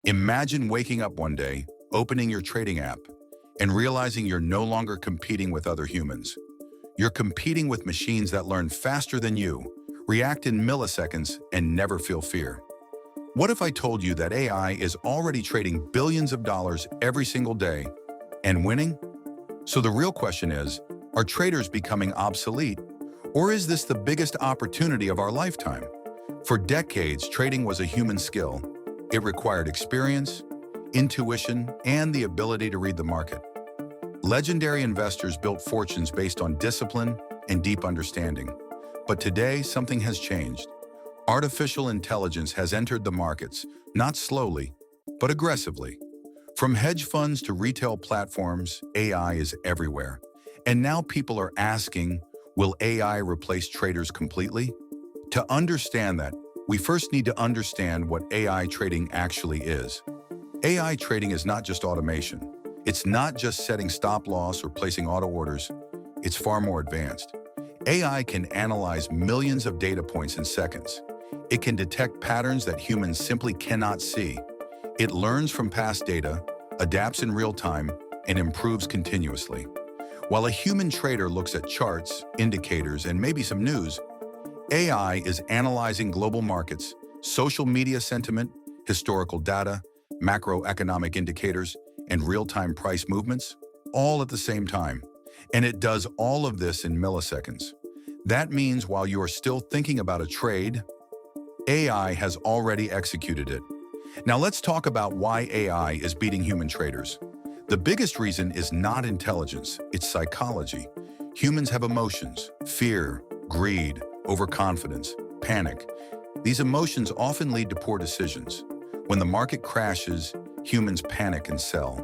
Imagine waking up one day, opening your trading app, and realizing you're no longer competing with other humans. You're competing with machines that learn faster than you, react in milliseconds, and never feel fear. What if I told you that AI is already trading billions of dollars every single day and winning? So the real question is, are traders becoming obsolete? Or is this the biggest opportunity of our lifetime? For decades, trading was a human skill. It required experience, intuition, and the ability to read the market. Legendary investors built fortunes based on discipline and deep understanding. But today, something has changed. Artificial intelligence has entered the markets, not slowly, but aggressively. From hedge funds to retail platforms, AI is everywhere. And now people are asking, will AI replace traders completely? To understand that, we first need to understand what AI trading actually is. AI trading is not just automation. It's not just setting stop loss or placing auto orders. It's far more advanced. AI can analyze millions of data points in seconds. It can detect patterns that humans simply cannot see. It learns from past data, adapts in real time, and improves continuously. While a human trader looks at charts, indicators, and maybe some news, AI is analyzing global markets, social media sentiment, historical data, macroeconomic indicators, and real-time price movements, all at the same time. And it does all of this in milliseconds. That means while you are still thinking about a trade, AI has already executed it. Now let's talk about why AI is beating human traders. The biggest reason is not intelligence, it's psychology. Humans have emotions: fear, greed, overconfidence, panic. These emotions often lead to poor decisions. When the market crashes, humans panic and sell.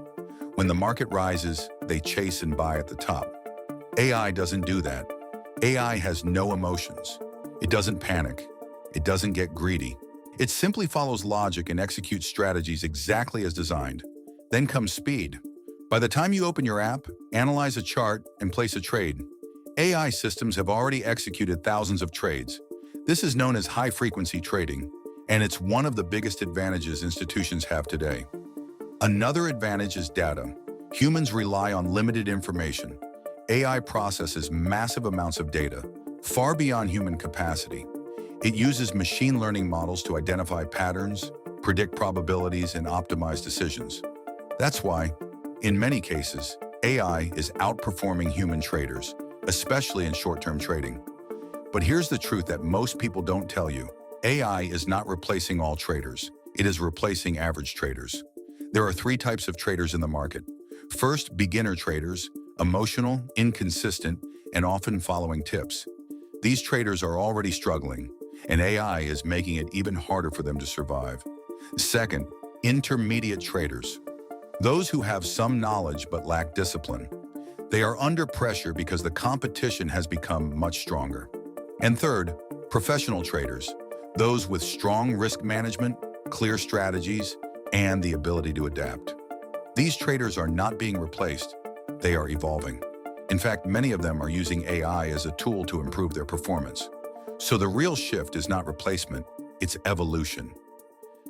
When the market rises, they chase and buy at the top. AI doesn't do that. AI has no emotions. It doesn't panic. It doesn't get greedy. It simply follows logic and executes strategies exactly as designed. Then comes speed. By the time you open your app, analyze a chart, and place a trade, AI systems have already executed thousands of trades. This is known as high-frequency trading, and it's one of the biggest advantages institutions have today. Another advantage is data. Humans rely on limited information. AI processes massive amounts of data, far beyond human capacity. It uses machine learning models to identify patterns, predict probabilities, and optimize decisions. That's why, in many cases, AI is outperforming human traders, especially in short-term trading. But here's the truth that most people don't tell you. AI is not replacing all traders. It is replacing average traders. There are three types of traders in the market. First, beginner traders, emotional, inconsistent, and often following tips. These traders are already struggling, and AI is making it even harder for them to survive. Second, intermediate traders. Those who have some knowledge but lack discipline. They are under pressure because the competition has become much stronger. And third, professional traders. Those with strong risk management, clear strategies, and the ability to adapt. These traders are not being replaced, they are evolving. In fact, many of them are using AI as a tool to improve their performance. So the real shift is not replacement, it's evolution.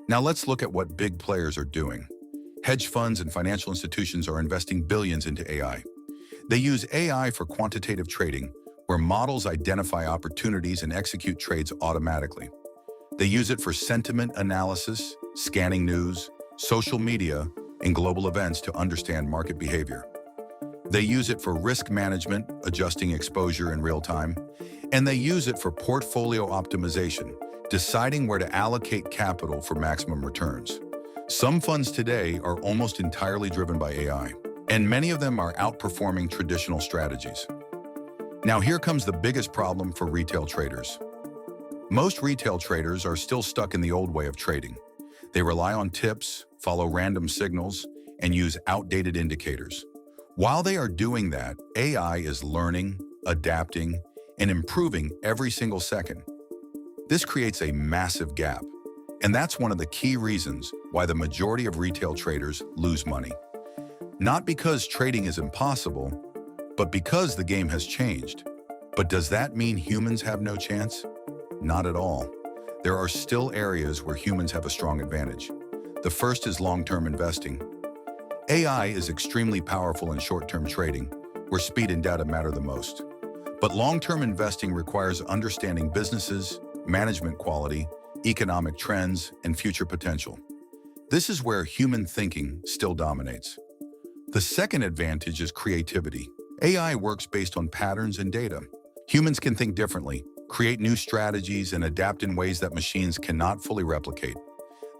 Now let's look at what big players are doing. Hedge funds and financial institutions are investing billions into AI. They use AI for quantitative trading, where models identify opportunities and execute trades automatically. They use it for sentiment analysis, scanning news, social media, and global events to understand market behavior. They use it for risk management, adjusting exposure in real time, and they use it for portfolio optimization, deciding where to allocate capital for maximum returns. Some funds today are almost entirely driven by AI, and many of them are outperforming traditional strategies. Now here comes the biggest problem for retail traders. Most retail traders are still stuck in the old way of trading. They rely on tips, follow random signals, and use outdated indicators. While they are doing that, AI is learning, adapting, and improving every single second. This creates a massive gap, and that's one of the key reasons why the majority of retail traders lose money. Not because trading is impossible, but because the game has changed. But does that mean humans have no chance? Not at all. There are still areas where humans have a strong advantage. The first is long-term investing. AI is extremely powerful in short-term trading, where speed and data matter the most. But long-term investing requires understanding businesses, management quality, economic trends, and future potential. This is where human thinking still dominates. The second advantage is creativity. AI works based on patterns and data. Humans can think differently, create new strategies, and adapt in ways that machines cannot fully replicate.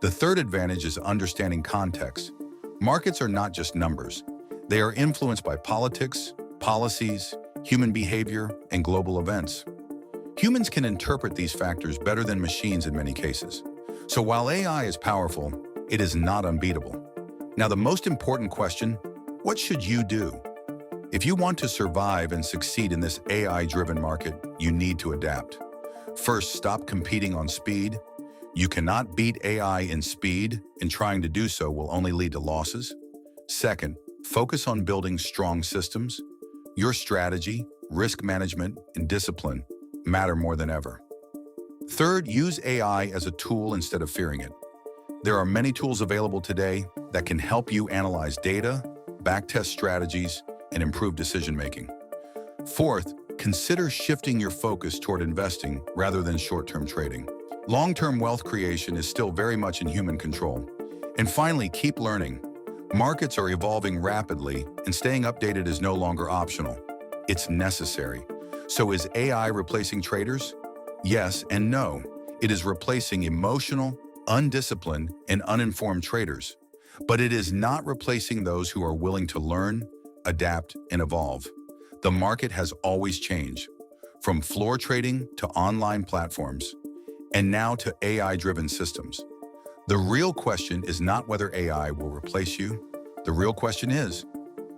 The third advantage is understanding context. Markets are not just numbers. They are influenced by politics, policies, human behavior, and global events. Humans can interpret these factors better than machines in many cases. So while AI is powerful, it is not unbeatable. Now, the most important question, what should you do? If you want to survive and succeed in this AI-driven market, you need to adapt. First, stop competing on speed. You cannot beat AI in speed, and trying to do so will only lead to losses. Second, focus on building strong systems. Your strategy, risk management, and discipline matter more than ever. Third, use AI as a tool instead of fearing it. There are many tools available today that can help you analyze data, backtest strategies, and improve decision-making. Fourth, consider shifting your focus toward investing rather than short-term trading. Long-term wealth creation is still very much in human control. And finally, keep learning. Markets are evolving rapidly, and staying updated is no longer optional. It's necessary. So is AI replacing traders? Yes and no. It is replacing emotional, undisciplined, and uninformed traders. But it is not replacing those who are willing to learn, adapt, and evolve. The market has always changed, from floor trading to online platforms, and now to AI-driven systems. The real question is not whether AI will replace you. The real question is,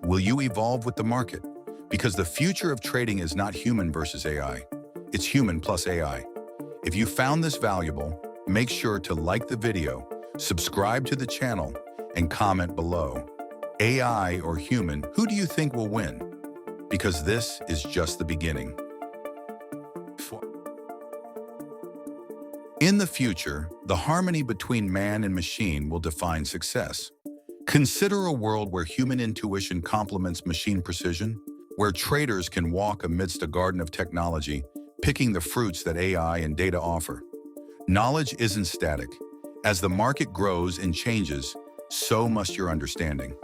will you evolve with the market? Because the future of trading is not human versus AI. It's human plus AI. If you found this valuable, make sure to like the video, subscribe to the channel, and comment below. AI or human, who do you think will win? Because this is just the beginning. In the future, the harmony between man and machine will define success. Consider a world where human intuition complements machine precision, where traders can walk amidst a garden of technology, picking the fruits that AI and data offer. Knowledge isn't static. As the market grows and changes, so must your understanding.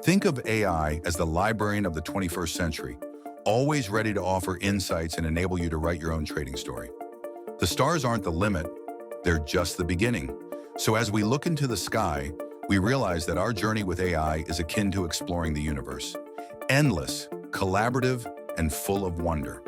Think of AI as the librarian of the 21st century, always ready to offer insights and enable you to write your own trading story. The stars aren't the limit, they're just the beginning. So as we look into the sky, we realize that our journey with AI is akin to exploring the universe. Endless, collaborative, and full of wonder.